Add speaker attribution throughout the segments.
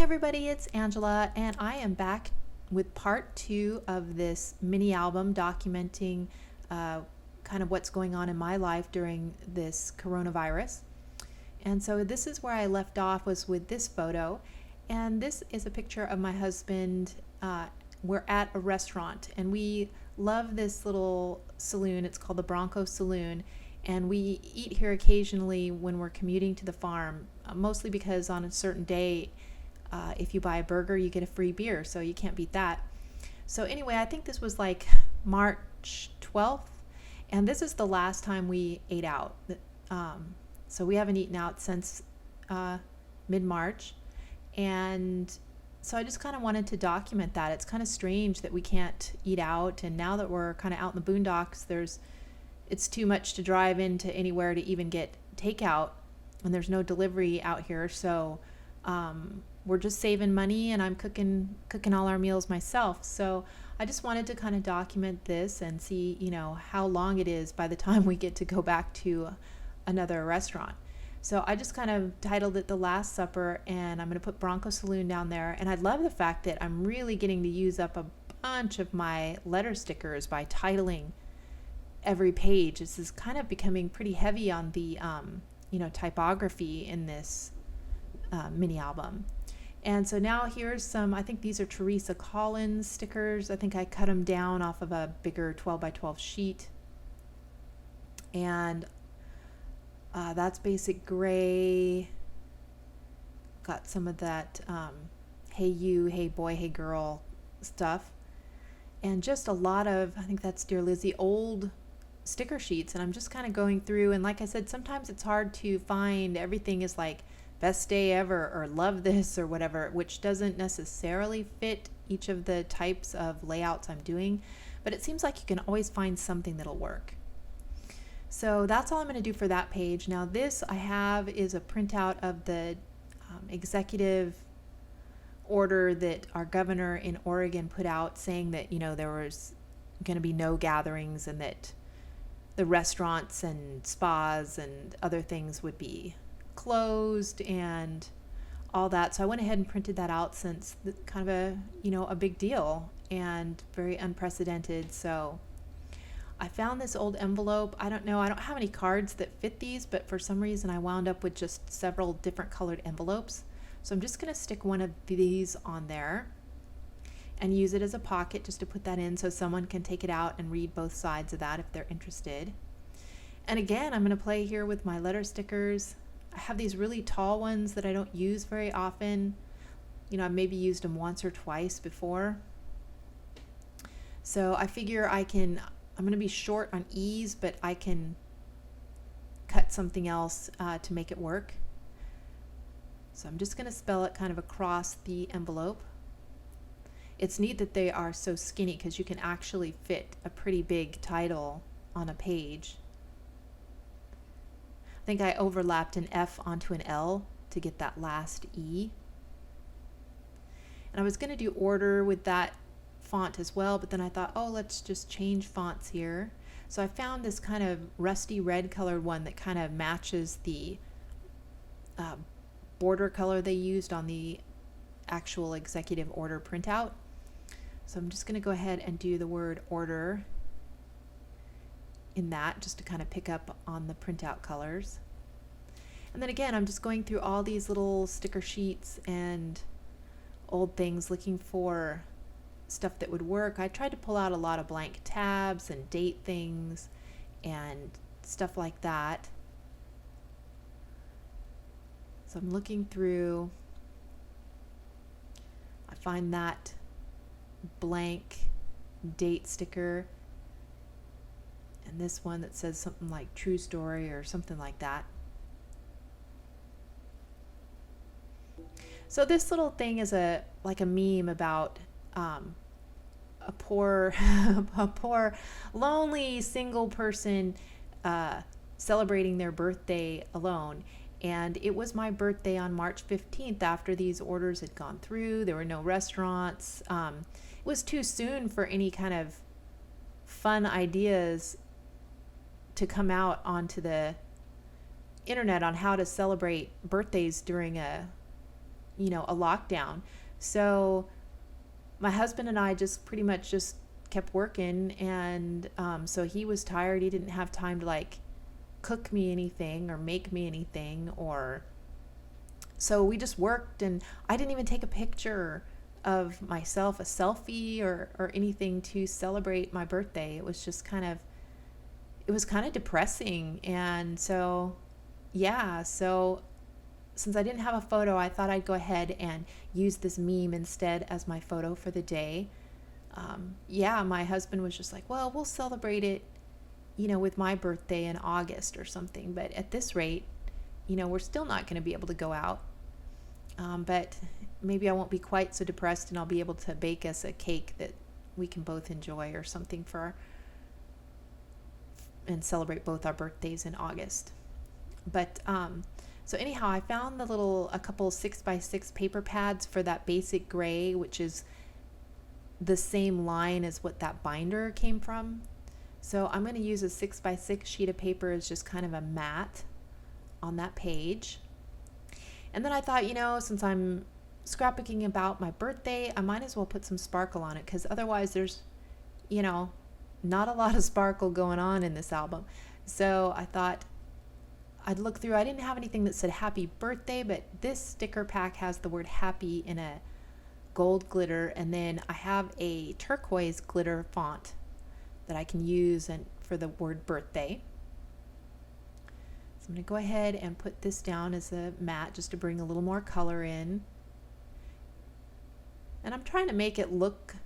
Speaker 1: Everybody, it's Angela, and I am back with part 2 of this mini album documenting kind of what's going on in my life during this coronavirus. And so this is where I left off, was with this photo, and this is a picture of my husband. We're at a restaurant, and we love this little saloon. It's called the Bronco Saloon, and we eat here occasionally when we're commuting to the farm, mostly because on a certain day, if you buy a burger, you get a free beer, so you can't beat that. So anyway, I think this was like March 12th, and this is the last time we ate out. So we haven't eaten out since mid-March, and so I just kind of wanted to document that. It's kind of strange that we can't eat out, and now that we're kind of out in the boondocks, it's too much to drive into anywhere to even get takeout, and there's no delivery out here, so we're just saving money, and I'm cooking all our meals myself. So I just wanted to kind of document this and see, how long it is by the time we get to go back to another restaurant. So I just kind of titled it The Last Supper, and I'm going to put Bronco Saloon down there. And I love the fact that I'm really getting to use up a bunch of my letter stickers by titling every page. This is kind of becoming pretty heavy on the typography in this mini album. And so now here's some, I think these are Teresa Collins stickers. I think I cut them down off of a bigger 12 by 12 sheet. And that's basic gray. Got some of that hey you, hey boy, hey girl stuff. And just a lot of, I think that's Dear Lizzie, old sticker sheets. And I'm just kind of going through, and like I said, sometimes it's hard to find. Everything is like best day ever or love this or whatever, which doesn't necessarily fit each of the types of layouts I'm doing, but it seems like you can always find something that'll work. So that's all I'm going to do for that page. Now this I have is a printout of the executive order that our governor in Oregon put out, saying that there was going to be no gatherings, and that the restaurants and spas and other things would be closed and all that. So I went ahead and printed that out, since kind of a big deal and very unprecedented. So I found this old envelope. I don't have any cards that fit these, but for some reason I wound up with just several different colored envelopes. So I'm just going to stick one of these on there and use it as a pocket just to put that in, so someone can take it out and read both sides of that if they're interested. And again, I'm going to play here with my letter stickers. I have these really tall ones that I don't use very often. I've maybe used them once or twice before. So I figure I'm going to be short on E's, but I can cut something else to make it work. So I'm just going to spell it kind of across the envelope. It's neat that they are so skinny, because you can actually fit a pretty big title on a page. I think I overlapped an F onto an L to get that last E. And I was going to do order with that font as well, but then I thought, let's just change fonts here. So I found this kind of rusty red colored one that kind of matches the border color they used on the actual executive order printout. So I'm just going to go ahead and do the word order in that, just to kind of pick up on the printout colors. And then again, I'm just going through all these little sticker sheets and old things, looking for stuff that would work. I tried to pull out a lot of blank tabs and date things and stuff like that. So I'm looking through. I find that blank date sticker, and this one that says something like true story or something like that. So this little thing is like a meme about a poor lonely single person celebrating their birthday alone. And it was my birthday on March 15th after these orders had gone through. There were no restaurants. It was too soon for any kind of fun ideas to come out onto the internet on how to celebrate birthdays during a a lockdown. So my husband and I just pretty much just kept working, and so he was tired. He didn't have time to like cook me anything or make me anything, or so we just worked, and I didn't even take a picture of myself, a selfie or anything to celebrate my birthday. It was kind of depressing. And so, yeah, so since I didn't have a photo, I thought I'd go ahead and use this meme instead as my photo for the day. Yeah, my husband was just like, well, we'll celebrate it, with my birthday in August or something. But at this rate, we're still not going to be able to go out. But maybe I won't be quite so depressed, and I'll be able to bake us a cake that we can both enjoy or something and celebrate both our birthdays in August. But so anyhow, I found a couple 6x6 paper pads for that basic gray, which is the same line as what that binder came from. So I'm going to use a 6x6 sheet of paper as just kind of a mat on that page. And then I thought, since I'm scrapbooking about my birthday, I might as well put some sparkle on it, because otherwise there's, not a lot of sparkle going on in this album. So I thought I'd look through. I didn't have anything that said happy birthday, but this sticker pack has the word happy in a gold glitter, and then I have a turquoise glitter font that I can use for the word birthday. So I'm going to go ahead and put this down as a mat just to bring a little more color in. And I'm trying to make it look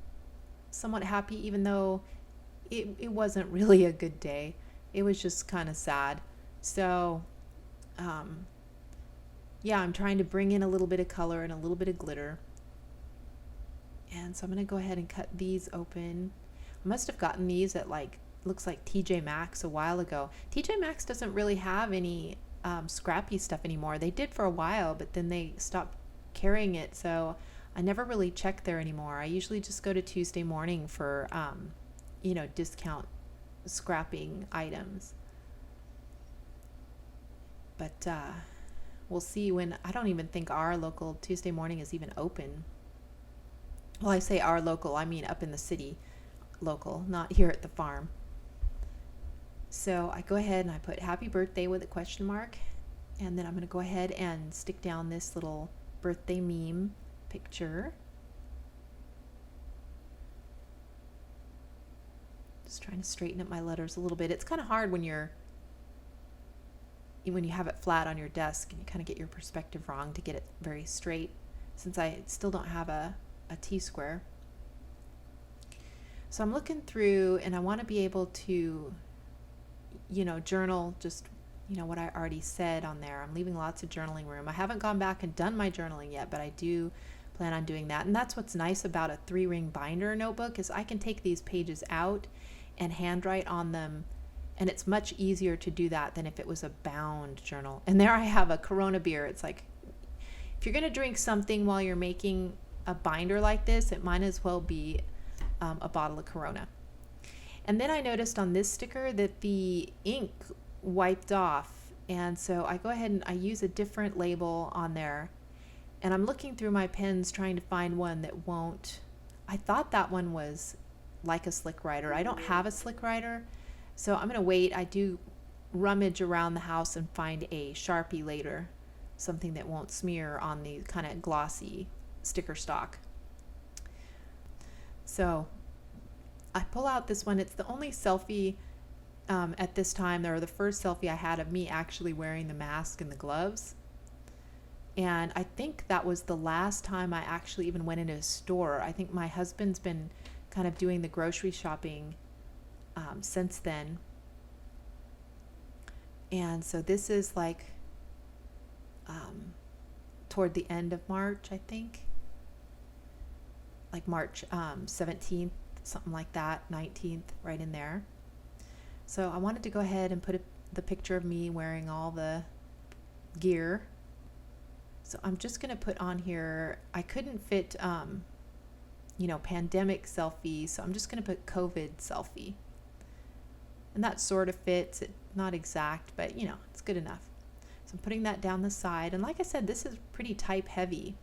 Speaker 1: somewhat happy, even though it wasn't really a good day. It was just kind of sad. So, yeah, I'm trying to bring in a little bit of color and a little bit of glitter. And so I'm going to go ahead and cut these open. I must have gotten these at looks like TJ Maxx a while ago. TJ Maxx doesn't really have any scrappy stuff anymore. They did for a while, but then they stopped carrying it. So I never really check there anymore. I usually just go to Tuesday Morning for, discount scrapping items. But we'll see I don't even think our local Tuesday Morning is even open. Well, I say our local, I mean up in the city local, not here at the farm. So I go ahead and I put happy birthday with a question mark. And then I'm going to go ahead and stick down this little birthday meme picture. Just trying to straighten up my letters a little bit. It's kind of hard when you have it flat on your desk and you kind of get your perspective wrong to get it very straight, since I still don't have a T-square. So I'm looking through, and I want to be able to, journal just, what I already said on there. I'm leaving lots of journaling room. I haven't gone back and done my journaling yet, but I do plan on doing that. And that's what's nice about a 3-ring binder notebook, is I can take these pages out and handwrite on them, and it's much easier to do that than if it was a bound journal. And there I have a Corona beer. It's like, if you're going to drink something while you're making a binder like this, it might as well be a bottle of Corona. And then I noticed on this sticker that the ink wiped off, and so I go ahead and I use a different label on there, and I'm looking through my pens trying to find one that won't. I thought that one was like a slick writer. I don't have a slick writer, so I'm going to wait. I do rummage around the house and find a Sharpie later, something that won't smear on the kind of glossy sticker stock. So I pull out this one. It's the only selfie at this time, or the first selfie I had of me actually wearing the mask and the gloves. And I think that was the last time I actually even went into a store. I think my husband's been kind of doing the grocery shopping since then. And so this is toward the end of March, I think. Like March 17th, something like that, 19th, right in there. So I wanted to go ahead and put the picture of me wearing all the gear. So I'm just going to put on here, I couldn't fit, pandemic selfie, so I'm just going to put COVID selfie. And that sort of fits, not exact, but it's good enough. So I'm putting that down the side. And like I said, this is pretty type heavy.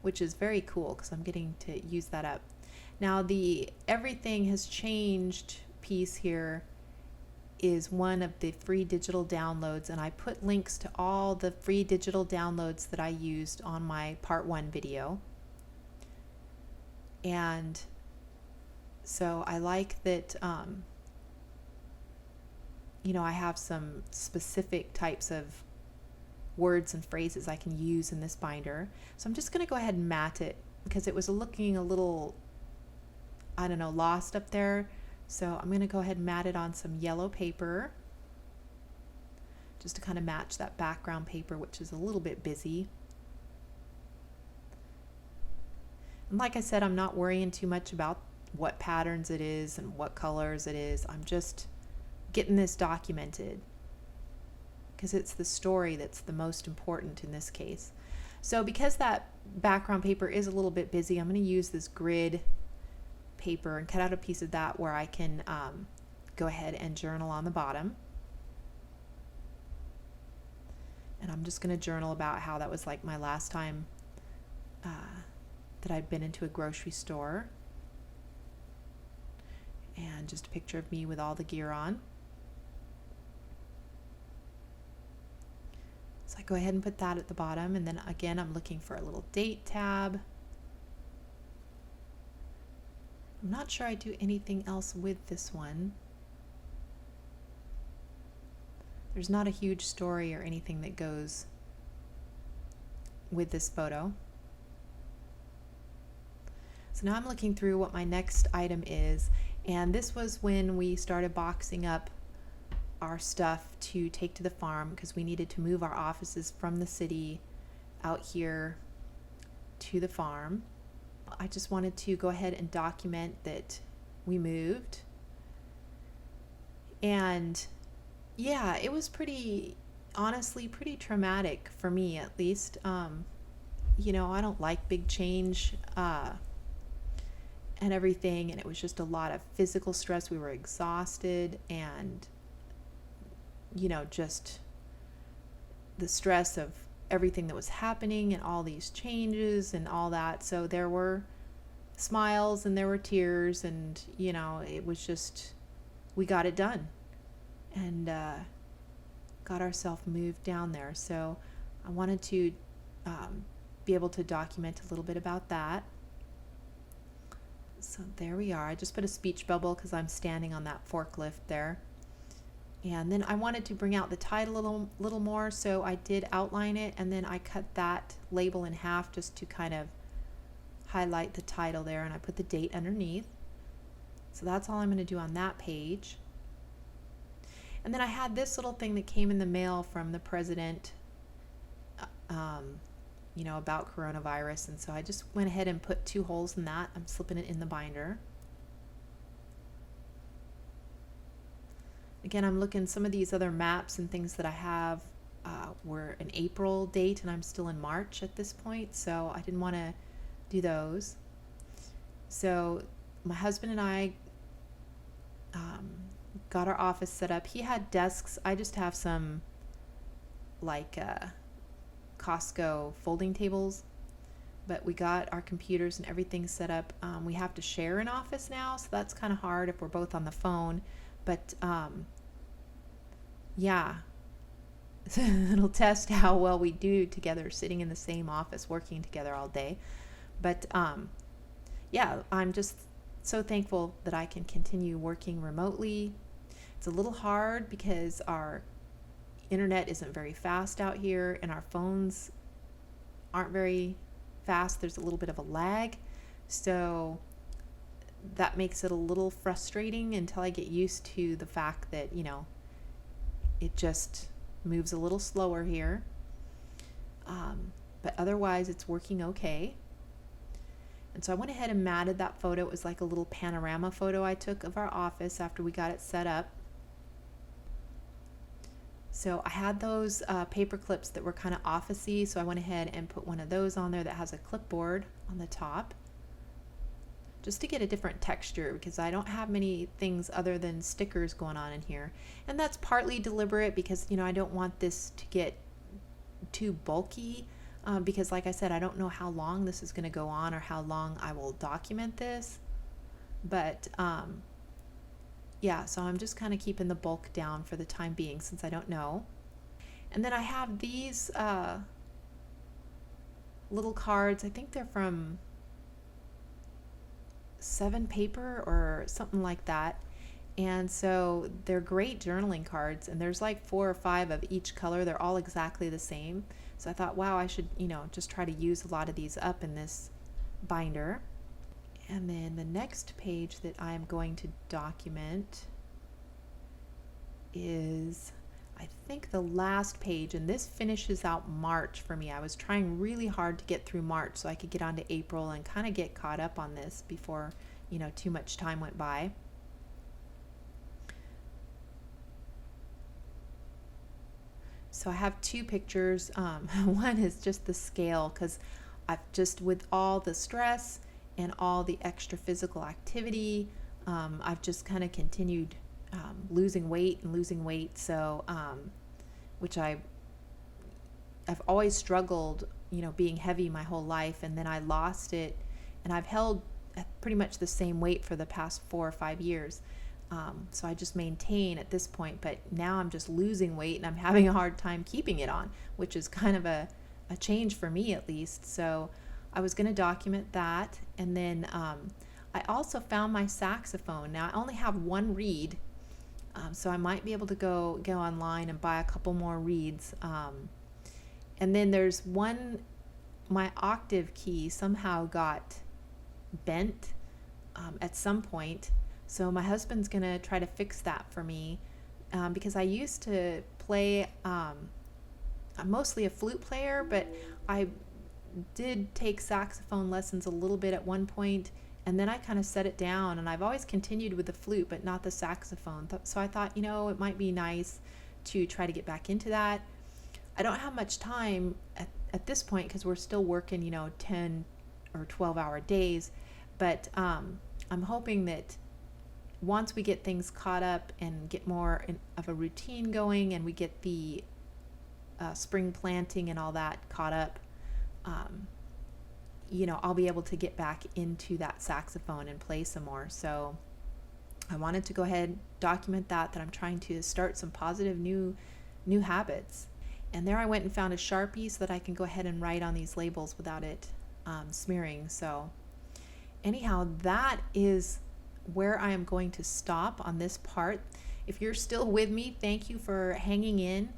Speaker 1: which is very cool because I'm getting to use that up. Now the everything has changed piece here is one of the free digital downloads, and I put links to all the free digital downloads that I used on my part 1 video. And so I like that I have some specific types of words and phrases I can use in this binder. So I'm just going to go ahead and mat it because it was looking a little, lost up there. So I'm going to go ahead and mat it on some yellow paper just to kind of match that background paper, which is a little bit busy. And like I said, I'm not worrying too much about what patterns it is and what colors it is. I'm just getting this documented because it's the story that's the most important in this case. So because that background paper is a little bit busy, I'm going to use this grid paper and cut out a piece of that where I can go ahead and journal on the bottom. And I'm just going to journal about how that was like my last time that I'd been into a grocery store. And just a picture of me with all the gear on. So I go ahead and put that at the bottom, and then again I'm looking for a little date tab. I'm not sure I do anything else with this one. There's not a huge story or anything that goes with this photo. So now I'm looking through what my next item is, and this was when we started boxing up our stuff to take to the farm because we needed to move our offices from the city out here to the farm. I just wanted to go ahead and document that we moved. And yeah, it was honestly pretty traumatic for me at least. I don't like big change and everything, and it was just a lot of physical stress. We were exhausted, and just the stress of everything that was happening and all these changes and all that. So there were smiles and there were tears, and it was just, we got it done and got ourselves moved down there. So I wanted to be able to document a little bit about that. So there we are. I just put a speech bubble because I'm standing on that forklift there. And then I wanted to bring out the title a little more, so I did outline it, and then I cut that label in half just to kind of highlight the title there, and I put the date underneath. So that's all I'm going to do on that page. And then I had this little thing that came in the mail from the president, about coronavirus, and so I just went ahead and put 2 holes in that. I'm slipping it in the binder. Again, I'm looking, some of these other maps and things that I have were an April date, and I'm still in March at this point, so I didn't want to do those. So my husband and I got our office set up. He had desks. I just have some Costco folding tables, but we got our computers and everything set up. We have to share an office now, so that's kind of hard if we're both on the phone. But yeah, it'll test how well we do together sitting in the same office working together all day. But yeah, I'm just so thankful that I can continue working remotely. It's a little hard because our internet isn't very fast out here, and our phones aren't very fast. There's a little bit of a lag, so that makes it a little frustrating until I get used to the fact that it just moves a little slower here, but otherwise it's working okay. And so I went ahead and matted that photo. It was like a little panorama photo I took of our office after we got it set up. So I had those paper clips that were kind of office-y, so I went ahead and put one of those on there that has a clipboard on the top, just to get a different texture, because I don't have many things other than stickers going on in here. And that's partly deliberate because I don't want this to get too bulky. because like I said, I don't know how long this is going to go on or how long I will document this. But yeah, so I'm just kind of keeping the bulk down for the time being since I don't know. And then I have these little cards. I think they're from 7 Paper or something like that. And so they're great journaling cards, and there's like 4 or 5 of each color. They're all exactly the same. So I thought, wow, I should, just try to use a lot of these up in this binder. And then the next page that I'm going to document is, I think, the last page, and this finishes out March for me. I was trying really hard to get through March so I could get on to April and kind of get caught up on this before, too much time went by. So I have 2 pictures. One is just the scale, because I've just, with all the stress and all the extra physical activity, I've just kind of continued losing weight. So, which I've always struggled, being heavy my whole life, and then I lost it, and I've held at pretty much the same weight for the past 4 or 5 years. So I just maintain at this point, but now I'm just losing weight and I'm having a hard time keeping it on, which is kind of a change for me at least. So I was going to document that. And then I also found my saxophone. Now I only have 1 reed, so I might be able to go online and buy a couple more reeds. And then there's my octave key somehow got bent at some point. So my husband's going to try to fix that for me, because I used to play, I'm mostly a flute player, but I did take saxophone lessons a little bit at one point, and then I kind of set it down, and I've always continued with the flute, but not the saxophone. So I thought, it might be nice to try to get back into that. I don't have much time at this point because we're still working, 10 or 12-hour days, but I'm hoping that once we get things caught up and get more of a routine going, and we get the spring planting and all that caught up, I'll be able to get back into that saxophone and play some more. So I wanted to go ahead, document that I'm trying to start some positive new habits. And there I went and found a Sharpie so that I can go ahead and write on these labels without it smearing. So anyhow, that is where I am going to stop on this part. If you're still with me, thank you for hanging in.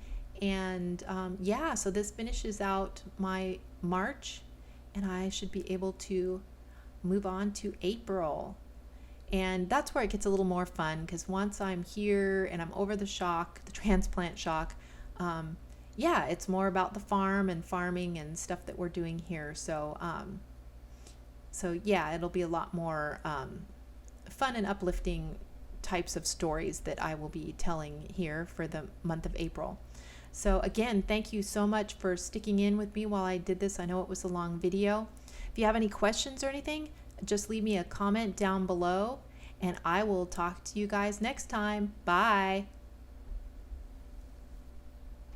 Speaker 1: And yeah, so this finishes out my March, and I should be able to move on to April. And that's where it gets a little more fun, because once I'm here and I'm over the shock, the transplant shock, yeah, it's more about the farm and farming and stuff that we're doing here. So yeah, it'll be a lot more fun and uplifting types of stories that I will be telling here for the month of April. So again, thank you so much for sticking in with me while I did this. I know it was a long video. If you have any questions or anything, just leave me a comment down below, and I will talk to you guys next time. Bye.